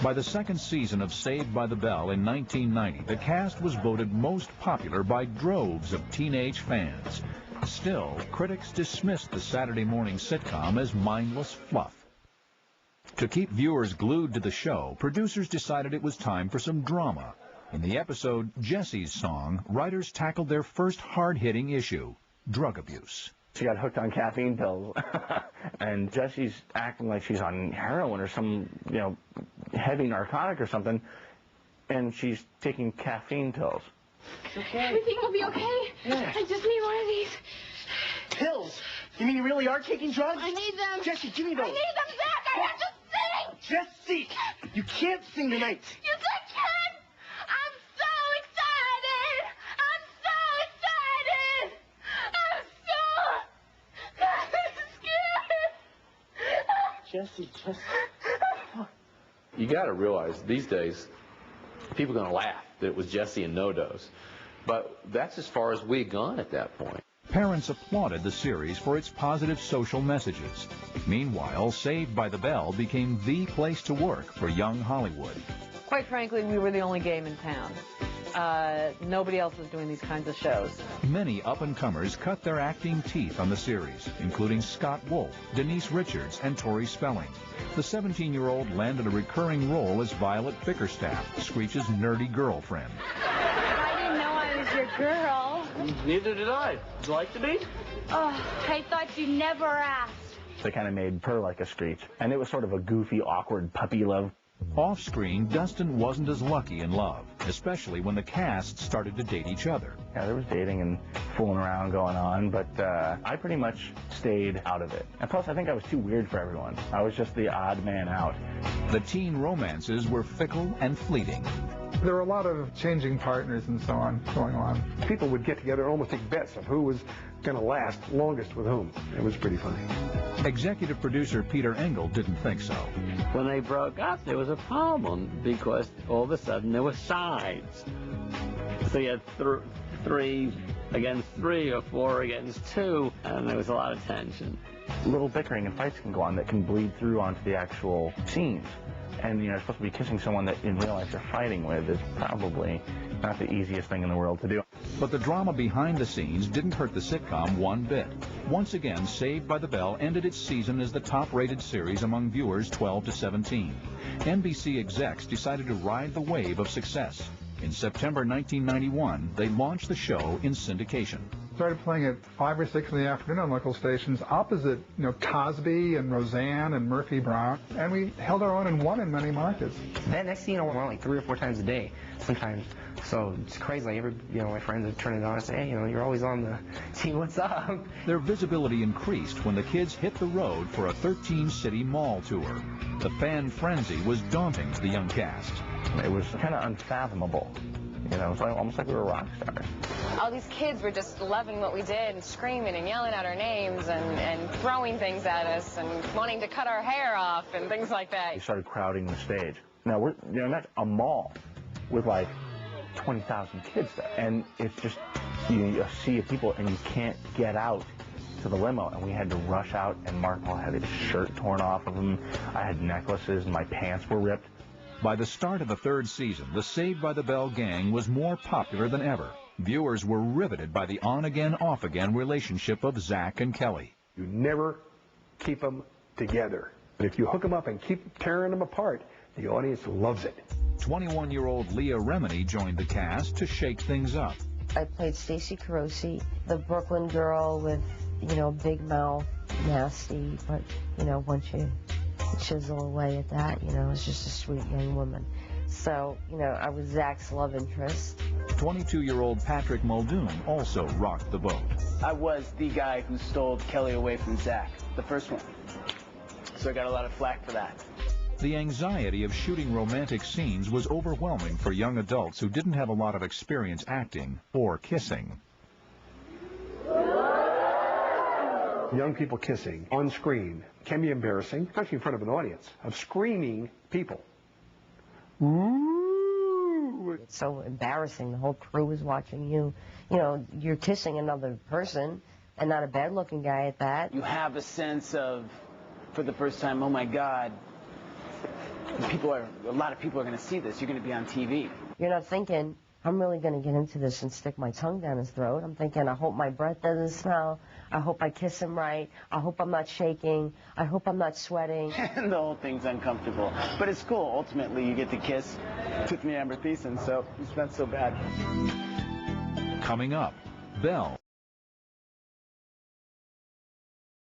By the second season of Saved by the Bell in 1990, the cast was voted most popular by droves of teenage fans. Still, critics dismissed the Saturday morning sitcom as mindless fluff. To keep viewers glued to the show, producers decided it was time for some drama. In the episode Jesse's Song, writers tackled their first hard-hitting issue, drug abuse. She got hooked on caffeine pills, and Jesse's acting like she's on heroin or some, heavy narcotic or something, and she's taking caffeine pills. Okay. Everything will be okay. Yeah. I just need one of these. Pills? You mean you really are taking drugs? I need them. Jesse, give me those. I need them, Zach. I have to sing. Jesse, you can't sing tonight. Yes, I can. I'm so excited. I'm so excited. I'm so scared. Jesse, You got to realize these days, people are going to laugh that it was Jesse and No-Dos. But that's as far as we had gone at that point. Parents applauded the series for its positive social messages. Meanwhile, Saved by the Bell became the place to work for young Hollywood. Quite frankly, we were the only game in town. Nobody else was doing these kinds of shows. Many up-and-comers cut their acting teeth on the series, including Scott Wolf, Denise Richards, and Tori Spelling. The 17-year-old landed a recurring role as Violet Bickerstaff, Screech's nerdy girlfriend. I didn't know I was your girl. neither did I. Would you like to be? Oh, I thought you never asked. They kind of made her like a Screech, and it was sort of a goofy, awkward puppy love. Off-screen, Dustin wasn't as lucky in love, especially when the cast started to date each other. Yeah, there was dating and fooling around going on, but I pretty much stayed out of it. And plus, I think I was too weird for everyone. I was just the odd man out. The teen romances were fickle and fleeting. There were a lot of changing partners and so on going on. People would get together and almost take bets of who was going to last longest with whom. It was pretty funny. Executive producer Peter Engel didn't think so. When they broke up, there was a problem because all of a sudden there were sides. So you had 3 against 3 or 4 against 2, and there was a lot of tension. Little bickering and fights can go on that can bleed through onto the actual scenes. And, you're supposed to be kissing someone that in real life you're fighting with is probably not the easiest thing in the world to do. But the drama behind the scenes didn't hurt the sitcom one bit. Once again, Saved by the Bell ended its season as the top-rated series among viewers 12 to 17. NBC execs decided to ride the wave of success. In September 1991, they launched the show in syndication. Started playing at 5 or 6 in the afternoon on local stations opposite, Cosby and Roseanne and Murphy Brown. And we held our own and won in many markets. Then next thing you know, we're on like 3 or 4 times a day sometimes. So it's crazy. Like my friends would turn it on and say, hey, you're always on the see what's up. Their visibility increased when the kids hit the road for a 13-city mall tour. The fan frenzy was daunting to the young cast. It was kind of unfathomable. It was almost like we were rock stars. All these kids were just loving what we did and screaming and yelling out our names and throwing things at us and wanting to cut our hair off and things like that. We started crowding the stage. Now, we're not a mall with like 20,000 kids there. And it's just, you see people and you can't get out to the limo. And we had to rush out, and Mark Paul had his shirt torn off of him. I had necklaces and my pants were ripped. By the start of the third season, the Saved by the Bell gang was more popular than ever. Viewers were riveted by the on-again, off-again relationship of Zach and Kelly. You never keep them together. But if you hook them up and keep tearing them apart, the audience loves it. 21-year-old Leah Remini joined the cast to shake things up. I played Stacey Carosi, the Brooklyn girl with, big mouth, nasty, but, once you chisel away at that, it's just a sweet young woman. So, I was Zach's love interest. 22-year-old Patrick Muldoon also rocked the boat. I was the guy who stole Kelly away from Zach, the first one. So I got a lot of flack for that. The anxiety of shooting romantic scenes was overwhelming for young adults who didn't have a lot of experience acting or kissing. Young people kissing on screen can be embarrassing, especially in front of an audience of screaming people. Ooh. It's so embarrassing. The whole crew is watching you. You're kissing another person and not a bad-looking guy at that. You have a sense of, for the first time, oh my God, a lot of people are going to see this. You're going to be on TV. You're not thinking, I'm really going to get into this and stick my tongue down his throat. I'm thinking, I hope my breath doesn't smell. I hope I kiss him right. I hope I'm not shaking. I hope I'm not sweating. And the whole thing's uncomfortable. But it's cool. Ultimately, you get to kiss Tiffany Amber Thiessen, so it's not so bad. Coming up, Belle